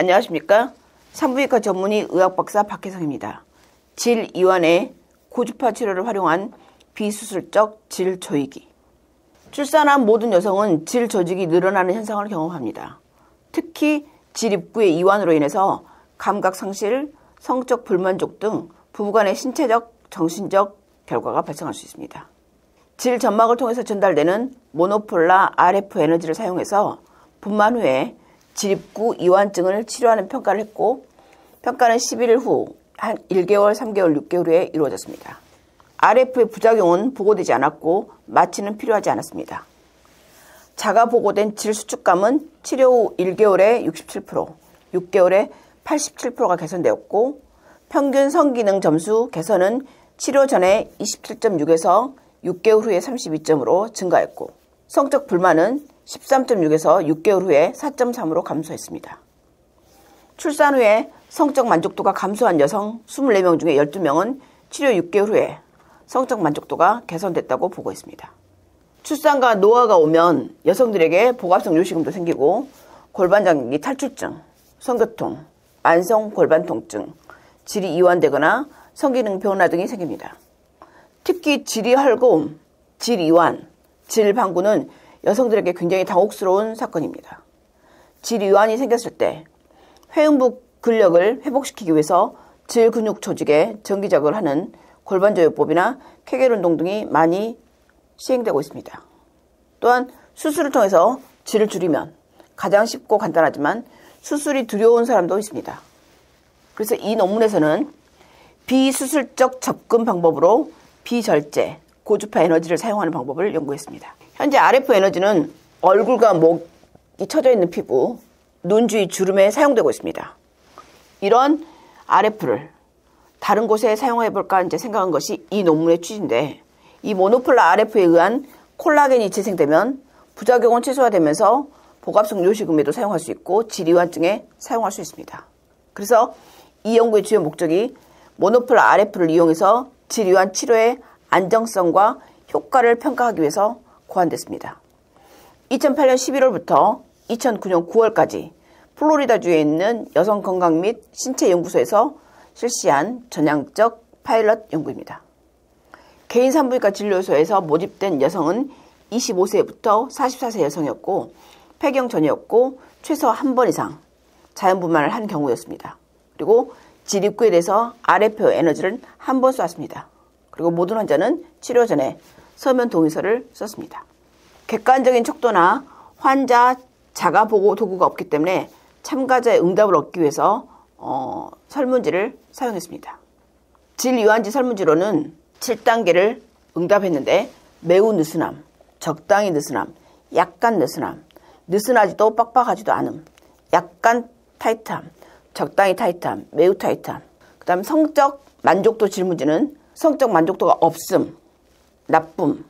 안녕하십니까? 산부인과 전문의 의학박사 박혜성입니다. 질이완의 고주파 치료를 활용한 비수술적 질 조이기. 출산한 모든 여성은 질 조직이 늘어나는 현상을 경험합니다. 특히 질 입구의 이완으로 인해서 감각 상실, 성적 불만족 등 부부간의 신체적, 정신적 결과가 발생할 수 있습니다. 질 점막을 통해서 전달되는 모노폴라 RF 에너지를 사용해서 분만 후에 질 입구 이완증을 치료하는 평가를 했고, 평가는 11일 후 한 1개월, 3개월, 6개월 후에 이루어졌습니다. RF의 부작용은 보고되지 않았고 마취는 필요하지 않았습니다. 자가 보고된 질 수축감은 치료 후 1개월에 67%, 6개월에 87%가 개선되었고, 평균 성기능 점수 개선은 치료 전에 27.6에서 6개월 후에 32점으로 증가했고, 성적 불만은 13.6에서 6개월 후에 4.3으로 감소했습니다. 출산 후에 성적 만족도가 감소한 여성 24명 중에 12명은 치료 6개월 후에 성적 만족도가 개선됐다고 보고했습니다. 출산과 노화가 오면 여성들에게 복압성 요실금도 생기고 골반장기 탈출증, 성교통, 만성 골반 통증, 질이 이완되거나 성기능 변화 등이 생깁니다. 특히 질이 헐고움, 질 이완, 질 방구는 여성들에게 굉장히 당혹스러운 사건입니다. 질 이완이 생겼을 때 회음부 근력을 회복시키기 위해서 질 근육 조직에 전기작용을 하는 골반조요법이나 케겔 운동 등이 많이 시행되고 있습니다. 또한 수술을 통해서 질을 줄이면 가장 쉽고 간단하지만 수술이 두려운 사람도 있습니다. 그래서 이 논문에서는 비수술적 접근 방법으로 비절제, 고주파 에너지를 사용하는 방법을 연구했습니다. 현재 RF 에너지는 얼굴과 목이 처져 있는 피부, 눈 주위 주름에 사용되고 있습니다. 이런 RF를 다른 곳에 사용해볼까 생각한 것이 이 논문의 취지인데, 이 모노폴라 RF에 의한 콜라겐이 재생되면 부작용은 최소화되면서 복압성 요실금에도 사용할 수 있고 질이완증에 사용할 수 있습니다. 그래서 이 연구의 주요 목적이 모노폴라 RF를 이용해서 질이완 치료의 안정성과 효과를 평가하기 위해서 고안됐습니다. 2008년 11월부터 2009년 9월까지 플로리다주에 있는 여성건강 및 신체연구소에서 실시한 전향적 파일럿 연구입니다. 개인 산부인과 진료소에서 모집된 여성은 25세부터 44세 여성이었고, 폐경 전이었고, 최소 한 번 이상 자연분만을 한 경우였습니다. 그리고 질 입구에 대해서 RF 에너지를 한 번 쐈습니다. 그리고 모든 환자는 치료 전에 서면 동의서를 썼습니다. 객관적인 척도나 환자 자가 보고 도구가 없기 때문에 참가자의 응답을 얻기 위해서 설문지를 사용했습니다. 질 이완지 설문지로는 7단계를 응답했는데 매우 느슨함, 적당히 느슨함, 약간 느슨함, 느슨하지도 빡빡하지도 않음, 약간 타이트함, 적당히 타이트함, 매우 타이트함. 그 다음 성적 만족도 질문지는 성적 만족도가 없음, 나쁨,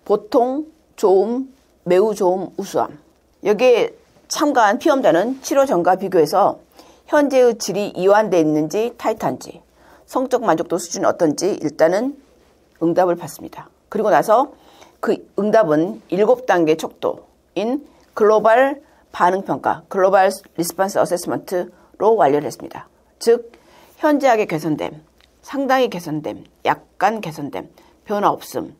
보통, 좋음, 매우 좋음, 우수함. 여기에 참가한 피험자는 치료 전과 비교해서 현재의 질이 이완되어 있는지 타이트한지, 성적 만족도 수준이 어떤지 일단은 응답을 받습니다. 그리고 나서 그 응답은 7단계 척도인 글로벌 반응평가, 글로벌 리스폰스 어세스먼트로 완료를 했습니다. 즉, 현저하게 개선됨, 상당히 개선됨, 약간 개선됨, 변화 없음,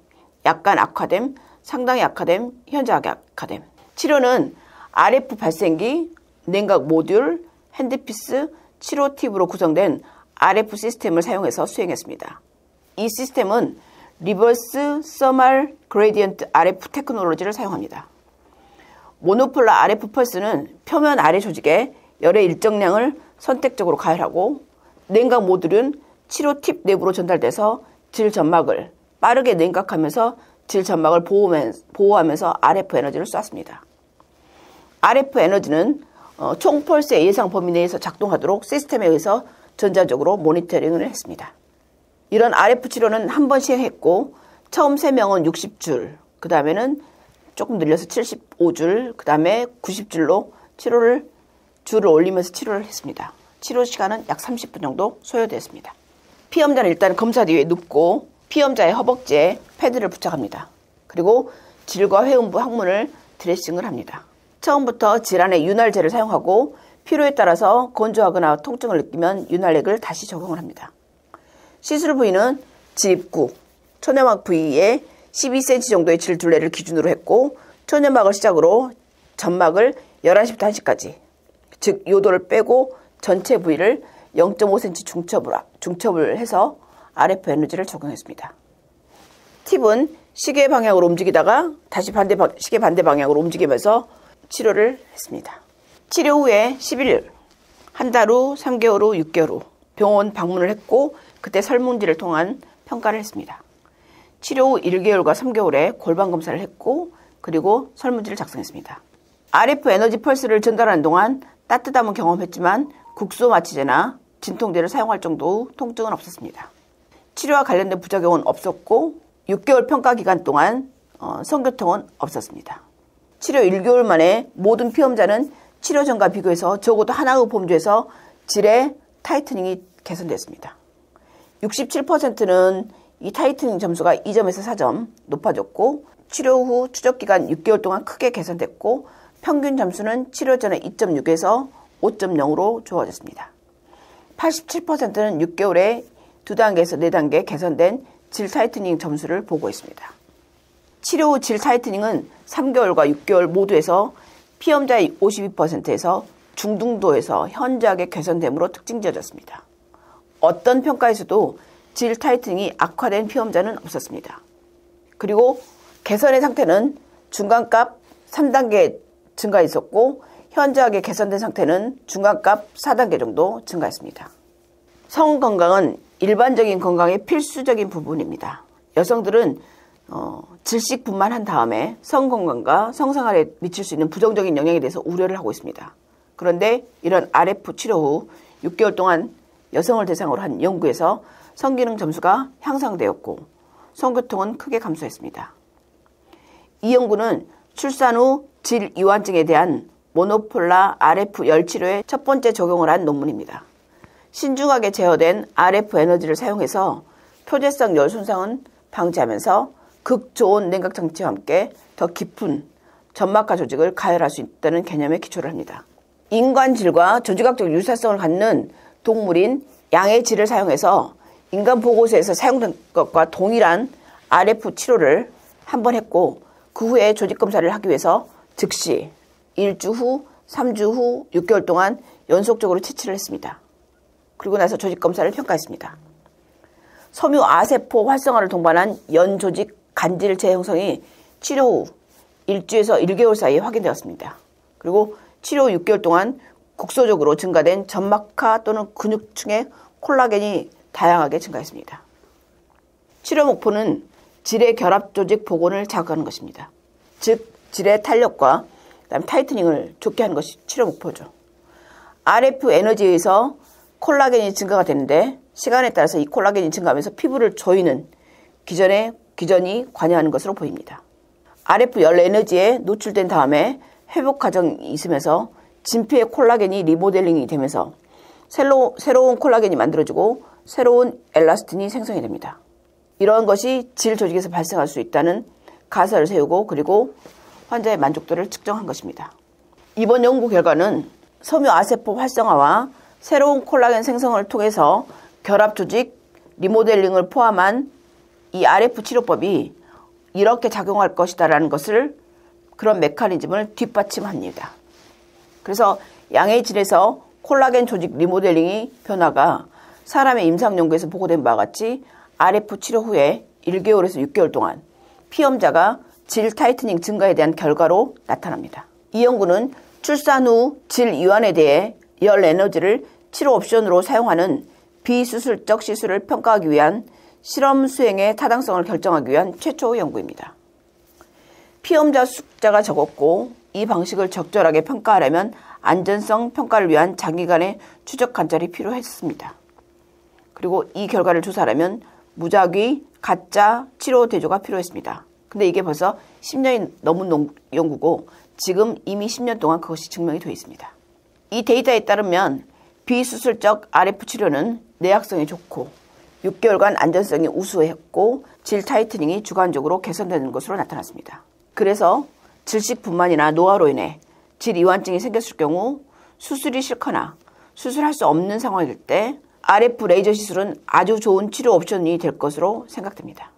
약간 악화됨, 상당히 악화됨, 현저하게 악화됨. 치료는 RF 발생기, 냉각 모듈, 핸드피스, 치료 팁으로 구성된 RF 시스템을 사용해서 수행했습니다. 이 시스템은 리버스 서멀 그레디언트 RF 테크놀로지를 사용합니다. 모노폴라 RF 펄스는 표면 아래 조직에 열의 일정량을 선택적으로 가열하고, 냉각 모듈은 치료 팁 내부로 전달돼서 질 점막을 빠르게 냉각하면서 질 점막을 보호하면서 RF 에너지를 쐈습니다. RF 에너지는 총 펄스의 예상 범위 내에서 작동하도록 시스템에 의해서 전자적으로 모니터링을 했습니다. 이런 RF 치료는 한 번 시행했고, 처음 3명은 60줄, 그 다음에는 조금 늘려서 75줄, 그 다음에 90줄로 줄을 올리면서 치료를 했습니다. 치료 시간은 약 30분 정도 소요되었습니다. 피험자는 일단 검사 뒤에 눕고 피험자의 허벅지에 패드를 부착합니다. 그리고 질과 회음부 항문을 드레싱을 합니다. 처음부터 질환의 윤활제를 사용하고 필요에 따라서 건조하거나 통증을 느끼면 윤활액을 다시 적용을 합니다. 시술 부위는 질 입구, 초내막 부위에 12cm 정도의 질 둘레를 기준으로 했고 초내막을 시작으로 점막을 11시부터 1시까지, 즉 요도를 빼고 전체 부위를 0.5cm 중첩을 해서 RF 에너지를 적용했습니다. 팁은 시계 방향으로 움직이다가 다시 시계 반대 방향으로 움직이면서 치료를 했습니다. 치료 후에 11일, 한 달 후, 3개월 후, 6개월 후 병원 방문을 했고 그때 설문지를 통한 평가를 했습니다. 치료 후 1개월과 3개월에 골반 검사를 했고 그리고 설문지를 작성했습니다. RF 에너지 펄스를 전달하는 동안 따뜻함은 경험했지만 국소 마취제나 진통제를 사용할 정도 통증은 없었습니다. 치료와 관련된 부작용은 없었고 6개월 평가 기간 동안 성교통은 없었습니다. 치료 1개월 만에 모든 피험자는 치료 전과 비교해서 적어도 하나의 범주에서 질의 타이트닝이 개선됐습니다. 67%는 이 타이트닝 점수가 2점에서 4점 높아졌고 치료 후 추적 기간 6개월 동안 크게 개선됐고 평균 점수는 치료 전에 2.6에서 5.0으로 좋아졌습니다. 87%는 6개월에 2단계에서 4단계 개선된 질 타이트닝 점수를 보고 있습니다. 치료 후 질 타이트닝은 3개월과 6개월 모두에서 피험자의 52%에서 중등도에서 현저하게 개선됨으로 특징지어졌습니다. 어떤 평가에서도 질 타이트닝이 악화된 피험자는 없었습니다. 그리고 개선의 상태는 중간값 3단계 증가했었고 현저하게 개선된 상태는 중간값 4단계 정도 증가했습니다. 성건강은 일반적인 건강의 필수적인 부분입니다. 여성들은 질식분만한 다음에 성건강과 성생활에 미칠 수 있는 부정적인 영향에 대해서 우려를 하고 있습니다. 그런데 이런 RF 치료 후 6개월 동안 여성을 대상으로 한 연구에서 성기능 점수가 향상되었고 성교통은 크게 감소했습니다. 이 연구는 출산 후 질 이완증에 대한 모노폴라 RF 열 치료의 첫 번째 적용을 한 논문입니다. 신중하게 제어된 RF 에너지를 사용해서 표재성 열 손상은 방지하면서 극 좋은 냉각 장치와 함께 더 깊은 점막과 조직을 가열할 수 있다는 개념에 기초를 합니다. 인간 질과 조직학적 유사성을 갖는 동물인 양의 질을 사용해서 인간 보고서에서 사용된 것과 동일한 RF 치료를 한 번 했고 그 후에 조직 검사를 하기 위해서 즉시 1주 후, 3주 후, 6개월 동안 연속적으로 채취를 했습니다. 그리고 나서 조직 검사를 평가했습니다. 섬유 아세포 활성화를 동반한 연조직 간질 재형성이 치료 후 1주에서 1개월 사이에 확인되었습니다. 그리고 치료 후 6개월 동안 국소적으로 증가된 점막하 또는 근육층의 콜라겐이 다양하게 증가했습니다. 치료 목표는 질의 결합 조직 복원을 자극하는 것입니다. 즉 질의 탄력과 그다음 타이트닝을 좋게 하는 것이 치료 목표죠. RF 에너지에 의해서 콜라겐이 증가가 되는데 시간에 따라서 이 콜라겐이 증가하면서 피부를 조이는 기전이 관여하는 것으로 보입니다. RF 열 에너지에 노출된 다음에 회복 과정이 있으면서 진피의 콜라겐이 리모델링이 되면서 새로운 콜라겐이 만들어지고 새로운 엘라스틴이 생성이 됩니다. 이러한 것이 질 조직에서 발생할 수 있다는 가설을 세우고 그리고 환자의 만족도를 측정한 것입니다. 이번 연구 결과는 섬유 아세포 활성화와 새로운 콜라겐 생성을 통해서 결합 조직 리모델링을 포함한 이 RF 치료법이 이렇게 작용할 것이다라는 것을 그런 메커니즘을 뒷받침합니다. 그래서 양의 질에서 콜라겐 조직 리모델링이 변화가 사람의 임상 연구에서 보고된 바와 같이 RF 치료 후에 1개월에서 6개월 동안 피험자가 질 타이트닝 증가에 대한 결과로 나타납니다. 이 연구는 출산 후 질 이완에 대해 열 에너지를 치료 옵션으로 사용하는 비수술적 시술을 평가하기 위한 실험 수행의 타당성을 결정하기 위한 최초의 연구입니다. 피험자 숫자가 적었고 이 방식을 적절하게 평가하려면 안전성 평가를 위한 장기간의 추적 관찰이 필요했습니다. 그리고 이 결과를 조사하려면 무작위 가짜 치료 대조가 필요했습니다. 근데 이게 벌써 10년이 넘은 연구고 지금 이미 10년 동안 그것이 증명이 되어 있습니다. 이 데이터에 따르면 비수술적 RF 치료는 내약성이 좋고 6개월간 안전성이 우수했고 질 타이트닝이 주관적으로 개선되는 것으로 나타났습니다. 그래서 질식분만이나 노화로 인해 질 이완증이 생겼을 경우 수술이 싫거나 수술할 수 없는 상황일 때 RF 레이저 시술은 아주 좋은 치료 옵션이 될 것으로 생각됩니다.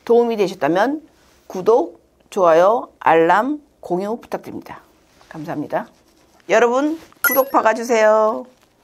도움이 되셨다면 구독, 좋아요, 알람, 공유 부탁드립니다. 감사합니다. 여러분 구독 박아주세요.